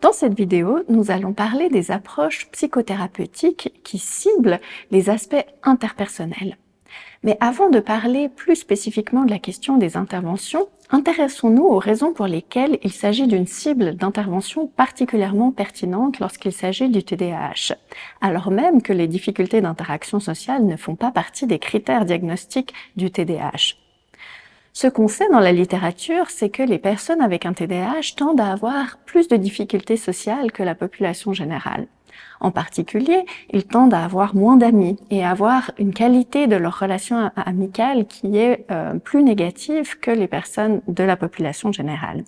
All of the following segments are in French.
Dans cette vidéo, nous allons parler des approches psychothérapeutiques qui ciblent les aspects interpersonnels. Mais avant de parler plus spécifiquement de la question des interventions, intéressons-nous aux raisons pour lesquelles il s'agit d'une cible d'intervention particulièrement pertinente lorsqu'il s'agit du TDAH, alors même que les difficultés d'interaction sociale ne font pas partie des critères diagnostiques du TDAH. Ce qu'on sait dans la littérature, c'est que les personnes avec un TDAH tendent à avoir plus de difficultés sociales que la population générale. En particulier, ils tendent à avoir moins d'amis et à avoir une qualité de leur relation amicale qui est plus négative que les personnes de la population générale.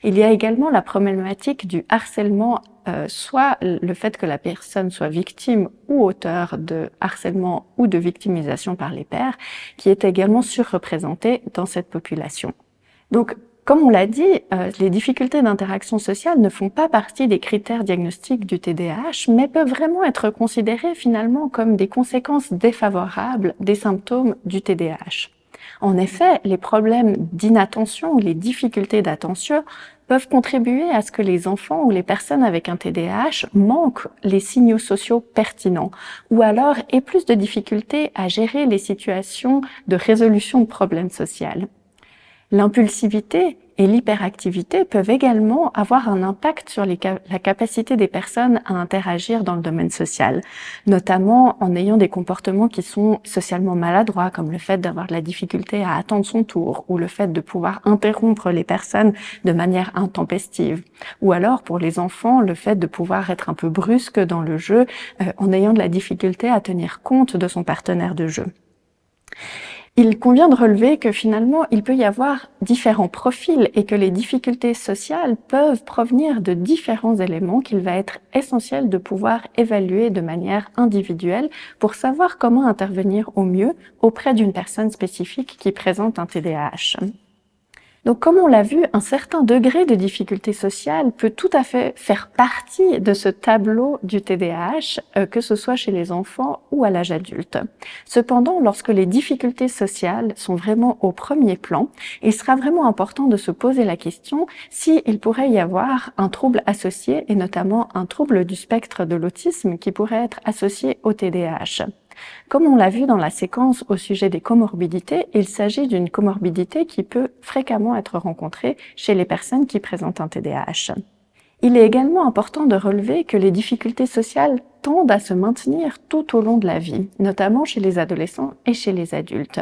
Il y a également la problématique du harcèlement, soit le fait que la personne soit victime ou auteur de harcèlement ou de victimisation par les pairs, qui est également surreprésentée dans cette population. Donc, comme on l'a dit, les difficultés d'interaction sociale ne font pas partie des critères diagnostiques du TDAH, mais peuvent vraiment être considérées finalement comme des conséquences défavorables des symptômes du TDAH. En effet, les problèmes d'inattention ou les difficultés d'attention peuvent contribuer à ce que les enfants ou les personnes avec un TDAH manquent les signaux sociaux pertinents, ou alors aient plus de difficultés à gérer les situations de résolution de problèmes sociaux. L'impulsivité et l'hyperactivité peuvent également avoir un impact sur la capacité des personnes à interagir dans le domaine social, notamment en ayant des comportements qui sont socialement maladroits, comme le fait d'avoir de la difficulté à attendre son tour, ou le fait de pouvoir interrompre les personnes de manière intempestive, ou alors pour les enfants, le fait de pouvoir être un peu brusque dans le jeu, en ayant de la difficulté à tenir compte de son partenaire de jeu. Il convient de relever que finalement, il peut y avoir différents profils et que les difficultés sociales peuvent provenir de différents éléments qu'il va être essentiel de pouvoir évaluer de manière individuelle pour savoir comment intervenir au mieux auprès d'une personne spécifique qui présente un TDAH. Donc, comme on l'a vu, un certain degré de difficulté sociale peut tout à fait faire partie de ce tableau du TDAH, que ce soit chez les enfants ou à l'âge adulte. Cependant, lorsque les difficultés sociales sont vraiment au premier plan, il sera vraiment important de se poser la question s'il pourrait y avoir un trouble associé, et notamment un trouble du spectre de l'autisme qui pourrait être associé au TDAH. Comme on l'a vu dans la séquence au sujet des comorbidités, il s'agit d'une comorbidité qui peut fréquemment être rencontrée chez les personnes qui présentent un TDAH. Il est également important de relever que les difficultés sociales tendent à se maintenir tout au long de la vie, notamment chez les adolescents et chez les adultes,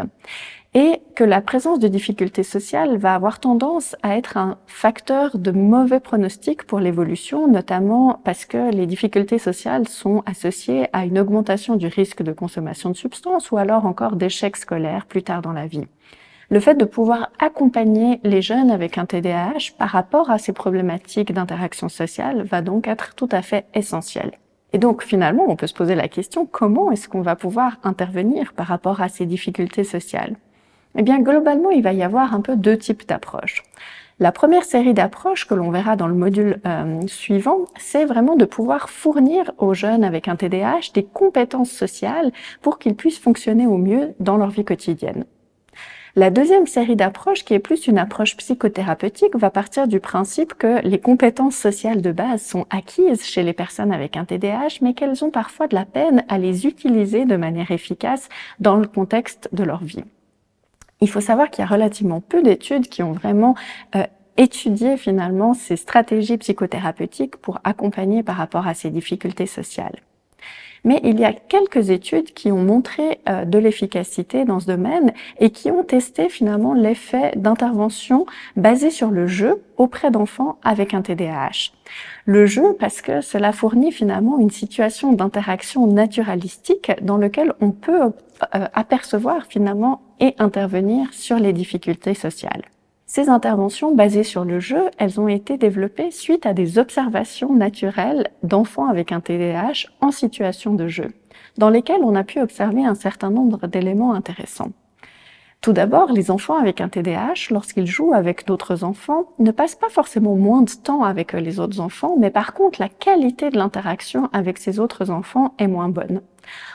et que la présence de difficultés sociales va avoir tendance à être un facteur de mauvais pronostic pour l'évolution, notamment parce que les difficultés sociales sont associées à une augmentation du risque de consommation de substances ou alors encore d'échecs scolaires plus tard dans la vie. Le fait de pouvoir accompagner les jeunes avec un TDAH par rapport à ces problématiques d'interaction sociale va donc être tout à fait essentiel. Et donc finalement, on peut se poser la question, comment est-ce qu'on va pouvoir intervenir par rapport à ces difficultés sociales ? Eh bien, globalement, il va y avoir un peu deux types d'approches. La première série d'approches que l'on verra dans le module suivant, c'est vraiment de pouvoir fournir aux jeunes avec un TDAH des compétences sociales pour qu'ils puissent fonctionner au mieux dans leur vie quotidienne. La deuxième série d'approches, qui est plus une approche psychothérapeutique, va partir du principe que les compétences sociales de base sont acquises chez les personnes avec un TDAH, mais qu'elles ont parfois de la peine à les utiliser de manière efficace dans le contexte de leur vie. Il faut savoir qu'il y a relativement peu d'études qui ont vraiment étudié finalement ces stratégies psychothérapeutiques pour accompagner par rapport à ces difficultés sociales. Mais il y a quelques études qui ont montré de l'efficacité dans ce domaine et qui ont testé finalement l'effet d'intervention basée sur le jeu auprès d'enfants avec un TDAH. Le jeu parce que cela fournit finalement une situation d'interaction naturalistique dans laquelle on peut apercevoir finalement et intervenir sur les difficultés sociales. Ces interventions basées sur le jeu, elles ont été développées suite à des observations naturelles d'enfants avec un TDAH en situation de jeu, dans lesquelles on a pu observer un certain nombre d'éléments intéressants. Tout d'abord, les enfants avec un TDAH, lorsqu'ils jouent avec d'autres enfants, ne passent pas forcément moins de temps avec les autres enfants, mais par contre, la qualité de l'interaction avec ces autres enfants est moins bonne.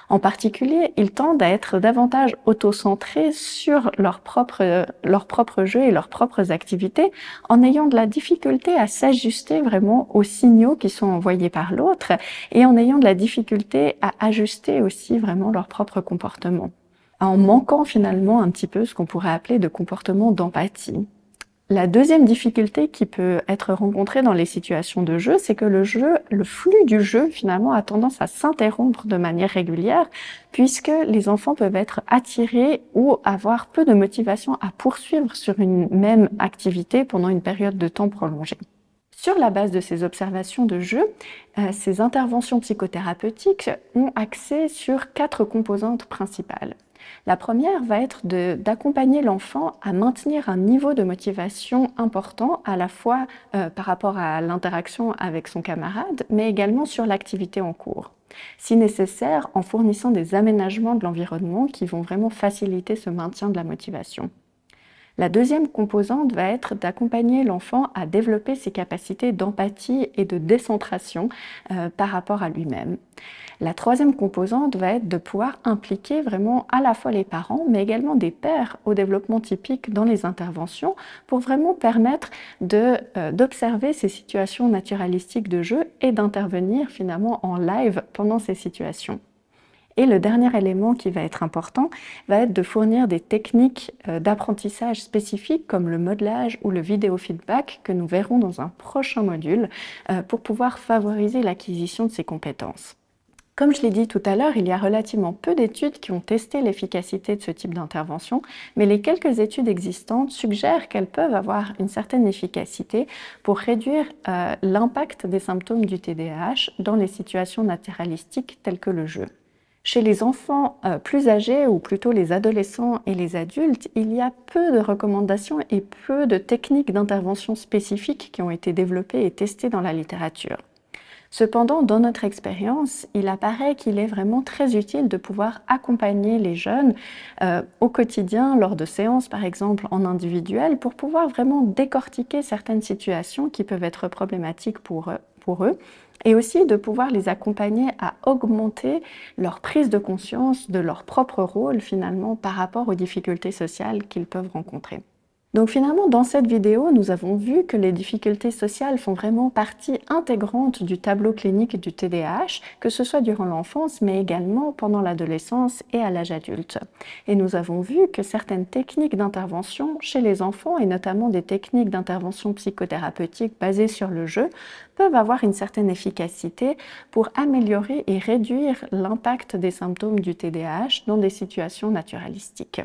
En particulier, ils tendent à être davantage autocentrés sur leurs propres jeux et leurs propres activités, en ayant de la difficulté à s'ajuster vraiment aux signaux qui sont envoyés par l'autre et en ayant de la difficulté à ajuster aussi vraiment leur propre comportement, en manquant finalement un petit peu ce qu'on pourrait appeler de comportement d'empathie. La deuxième difficulté qui peut être rencontrée dans les situations de jeu, c'est que le flux du jeu finalement a tendance à s'interrompre de manière régulière, puisque les enfants peuvent être attirés ou avoir peu de motivation à poursuivre sur une même activité pendant une période de temps prolongée. Sur la base de ces observations de jeu, ces interventions psychothérapeutiques ont axé sur 4 composantes principales. La première va être d'accompagner l'enfant à maintenir un niveau de motivation important, à la fois par rapport à l'interaction avec son camarade, mais également sur l'activité en cours. Si nécessaire, en fournissant des aménagements de l'environnement qui vont vraiment faciliter ce maintien de la motivation. La deuxième composante va être d'accompagner l'enfant à développer ses capacités d'empathie et de décentration par rapport à lui-même. La troisième composante va être de pouvoir impliquer vraiment à la fois les parents, mais également des pairs au développement typique dans les interventions pour vraiment permettre d'observer ces situations naturalistiques de jeu et d'intervenir finalement en live pendant ces situations. Et le dernier élément qui va être important va être de fournir des techniques d'apprentissage spécifiques comme le modelage ou le vidéofeedback que nous verrons dans un prochain module pour pouvoir favoriser l'acquisition de ces compétences. Comme je l'ai dit tout à l'heure, il y a relativement peu d'études qui ont testé l'efficacité de ce type d'intervention, mais les quelques études existantes suggèrent qu'elles peuvent avoir une certaine efficacité pour réduire l'impact des symptômes du TDAH dans les situations naturalistiques telles que le jeu. Chez les enfants plus âgés, ou plutôt les adolescents et les adultes, il y a peu de recommandations et peu de techniques d'intervention spécifiques qui ont été développées et testées dans la littérature. Cependant, dans notre expérience, il apparaît qu'il est vraiment très utile de pouvoir accompagner les jeunes au quotidien, lors de séances par exemple en individuel, pour pouvoir vraiment décortiquer certaines situations qui peuvent être problématiques pour eux, et aussi de pouvoir les accompagner à augmenter leur prise de conscience de leur propre rôle finalement par rapport aux difficultés sociales qu'ils peuvent rencontrer. Donc finalement, dans cette vidéo, nous avons vu que les difficultés sociales font vraiment partie intégrante du tableau clinique du TDAH, que ce soit durant l'enfance, mais également pendant l'adolescence et à l'âge adulte. Et nous avons vu que certaines techniques d'intervention chez les enfants, et notamment des techniques d'intervention psychothérapeutique basées sur le jeu, peuvent avoir une certaine efficacité pour améliorer et réduire l'impact des symptômes du TDAH dans des situations naturalistiques.